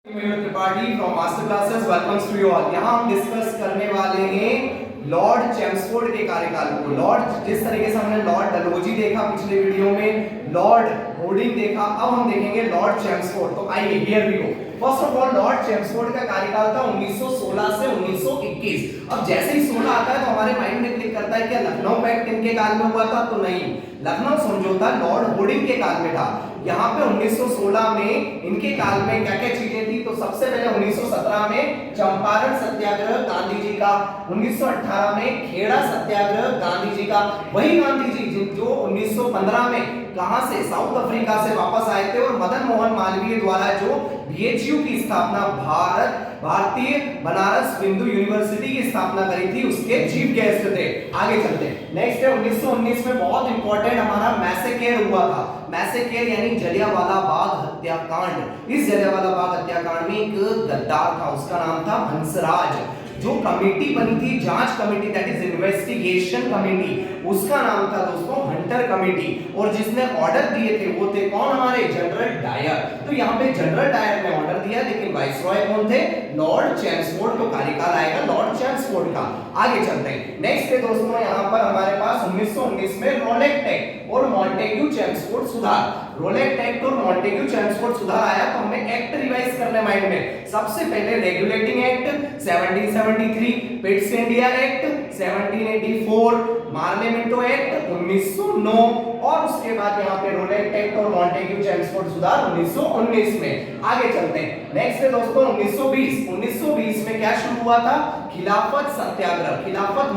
Tripathi from master classes welcomes you all ऑल। यहाँ हम डिस्कस करने वाले हैं लॉर्ड चेम्सफोर्ड के कार्यकाल को। लॉर्ड जिस तरीके से हमने लॉर्ड डलहौजी देखा पिछले वीडियो में, लॉर्ड होर्डिंग देखा, अब हम देखेंगे लॉर्ड चेम्सफोर्ड। तो आइए here we go. First of all Lord Chelmsford का कार्यकाल था 1916 से 1921। अब जैसे ही 16 आता है तो हमारे माइंड में क्लिक करता है कि लखनऊ पैक्ट इनके काल में हुआ था, तो नहीं, लखनऊ समझौता लॉर्ड होर्डिंग के काल में था। यहाँ पे 1916 में इनके काल में क्या क्या चीजें थी, तो सबसे पहले 1917 में चंपारण सत्याग्रह गांधी जी का, 1918 में खेड़ा सत्याग्रह गांधी जी का, वही गांधी जी जो 1915 में कहां से, साउथ अफ्रीका से वापस आए थे और मदन मोहन मालवीय द्वारा जो बीएचयू की स्थापना, भारतीय बनारस हिंदू यूनिवर्सिटी की स्थापना करी थी, उसके चीफ गेस्ट थे। आगे चलते हैं। नेक्स्ट है 1919 में बहुत इंपॉर्टेंट हमारा मैसेकेर हुआ था। मैसेकेर यानी जलियांवाला बाग हत्याकांड। इस जलियांवाला बाग हत्याकांड में एक गद्दार था, उसका नाम था हंसराज। जो कमेटी बनी थी, जांच committee, that is investigation committee, उसका नाम था दोस्तों हंटर कमेटी। और जिसने ऑर्डर दिए थे वो थे कौन, हमारे जनरल डायर। तो यहाँ पे जनरल डायर ने ऑर्डर दिया, लेकिन वाइसरॉय कौन थे, लॉर्ड चेम्सफोर्ड। तो कार्यकाल आएगा लॉर्ड चेम्सफोर्ड का। आगे चलते हैं। नेक्स्ट है दोस्तों यहाँ पर हमारे पास 1919 में रोलेट एक्ट और मॉन्टेग्यू चेम्सफोर्ड सुधार। रोलेट एक्ट और मॉन्टेग्यू चेम्सफोर्ड सुधार आया तो हमें एक्ट रिवाइज करने माइंड में। सबसे पहले regulating act 1773, Pitt's India act 1784, Morley Minto act 1909 और उसके बाद यहाँ पे रोलेट एक्ट और मॉन्टेग्यू चेम्सफोर्ड सुधार 1919 में। आगे चलते हैं। नेक्स्ट है दोस्तों 1920 में क्या शुरू हुआ था, खिलाफत सत्याग्रह, खिलाफत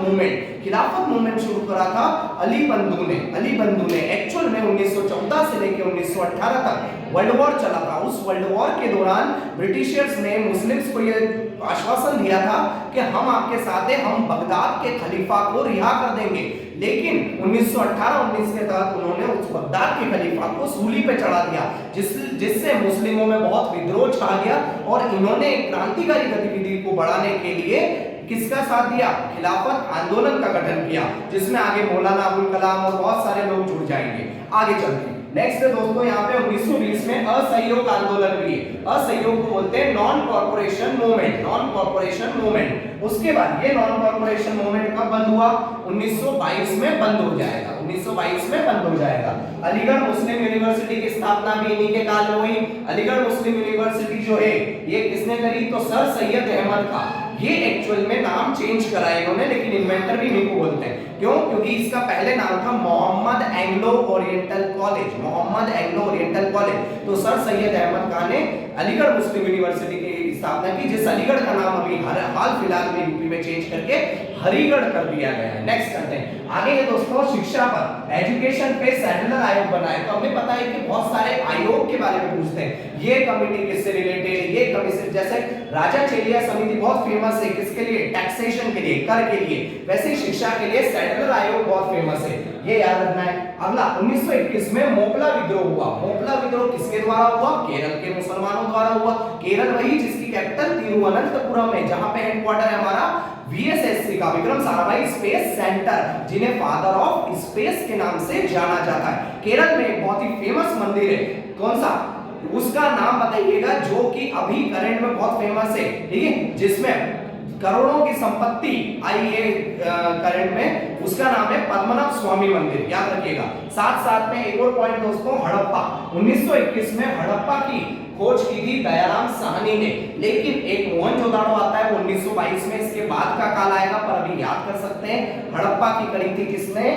मूवमेंट शुरू करा था अली बंधु ने। एक्चुअल में 1914 से लेकर 1918 तक वर्ल्ड वॉर चला था। उस वर्ल्ड वॉर के दौरान ब्रिटिशर्स ने मुस्लिम्स को यह आश्वासन दिया था कि हम आपके साथ हैं, हम बगदाद के खलीफा को रिहा कर देंगे। लेकिन 1918-19 के तहत उन्होंने उस बगदाद के खलीफा को सूली पे चढ़ा दिया, जिससे मुस्लिमों में बहुत विद्रोह छा गया और इन्होंने क्रांतिकारी गतिविधि को बढ़ाने के लिए किसका साथ दिया, खिलाफत आंदोलन का गठन किया, जिसमें आगे मौलाना अबुल कलाम और बहुत सारे लोग जुड़ जाएंगे। आगे चलते हैं। नेक्स्ट है दोस्तों यहाँ पे 1920 में असहयोग आंदोलन भी है। असहयोग को बोलते हैं नॉन कॉर्पोरेशन मूवमेंट। उसके बाद ये नॉन कॉर्पोरेशन मूवमेंट कब बंद हुआ, 1922 में बंद हो जाएगा। 1922 में बंद हो जाएगा। अलीगढ़ मुस्लिम यूनिवर्सिटी की स्थापना भी इन्हीं के काल में हुई। अलीगढ़ मुस्लिम यूनिवर्सिटी जो है ये किसने करी, तो सर सैयद अहमद का। ये एक्चुअल में नाम चेंज करा है इन्होंने, लेकिन इन्वेंटर भी इन्हीं को बोलते हैं। क्यों, क्योंकि इसका पहले नाम था मोहम्मद एंग्लो ओरिएंटल कॉलेज। तो सर सैयद अहमद खान ने अलीगढ़ मुस्लिम यूनिवर्सिटी की स्थापना की, जिस अलीगढ़ का नाम अभी हाल फिलहाल में यूपी में चेंज करके हरिगढ़ कर दिया गया है। नेक्स्ट करते हैं। आगे है दोस्तों शिक्षा पर, एजुकेशन पे सैडलर आयोग बना है। तो हमें पता है कि बहुत सारे आयोग के बारे में पूछते हैं, ये कमेटी किससे रिलेटेड, ये कमेटी, जैसे राजा चेलिया समिति बहुत फेमस है किसके लिए, टैक्सेशन के लिए, कर के लिए। वैसे ही शिक्षा के लिए सैडलर आयोग बहुत फेमस है, ये याद रखना है। अगला 1921 में मोपला विद्रोह हुआ। मोपला विद्रोह किसके द्वारा हुआ, केरल के मुसलमानों द्वारा हुआ। केरल वही जिसकी कैपिटल तिरुवनंतपुरम है, जहां पे हेडक्वार्टर है हमारा वीएसएससी का, विक्रम साराभाई स्पेस सेंटर, जिन्हें फादर ऑफ स्पेस के नाम से जाना जाता है। केरल में एक बहुत ही फेमस मंदिर है, कौन सा, उसका नाम बताइएगा, जो कि अभी करंट में बहुत फेमस है, ठीक है, जिसमें करोड़ों की संपत्ति आई है करंट में, उसका नाम है पद्मनाभ स्वामी मंदिर, याद रखिएगा। साथ में एक और पॉइंट दोस्तों, हड़प्पा। 1921 में हड़प्पा की खोज की थी दयाराम साहनी ने, लेकिन एक मोहनजोदाड़ो आता है वो 1922 में, इसके बाद का काल आएगा, पर अभी याद कर सकते हैं हड़प्पा की करी थी किसने,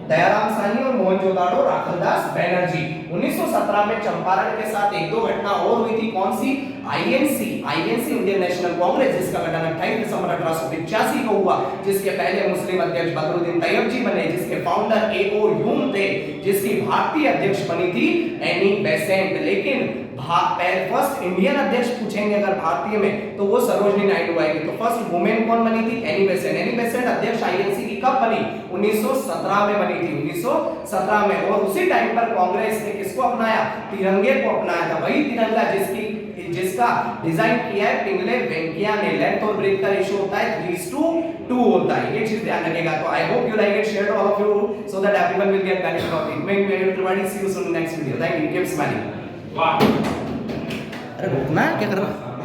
दयाराम साहनी और मोहनजोदाड़ो राखलदास बैनर्जी। 1917 में चंपारण के साथ एक दो घटना और हुई थी, कौन सी, आईएनसी इंडियन नेशनल कांग्रेस, जिसका गठन 28 दिसंबर 1885 को हुआ, जिसके पहले मुस्लिम अध्यक्ष बदरुद्दीन तैयब जी बने, जिसके फाउंडर एओ ह्यूम थे, जिसकी भारतीय अध्यक्ष बनी थी एनी बेसेंट। लेकिन फर्स्ट इंडियन अध्यक्ष पूछेंगे अगर भारतीय में तो वो सरोजनी नायडू आएगी। तो फर्स्ट वुमेन कौन बनी थी, एनी बेसेंट अध्यक्ष आईएनसी की कब बनी, 1917 में बनी थी, 1917 में। और उसी टाइम पर कांग्रेस ने किसको अपनाया, तिरंगे को अपनाया था, वही तिरंगा जिसका डिजाइन किया है पिंगले वेंकैया ने। लेंथ और ब्रेथ का रेशियो होता है 3:2 होता है, ये चीज ध्यान रखिएगा। तो I hope you like it, share to all of you so that everyone will get benefit from it. मैं everybody see you soon next video. Thank you, keep smiling. अरे रुकना, क्या कर रहा है।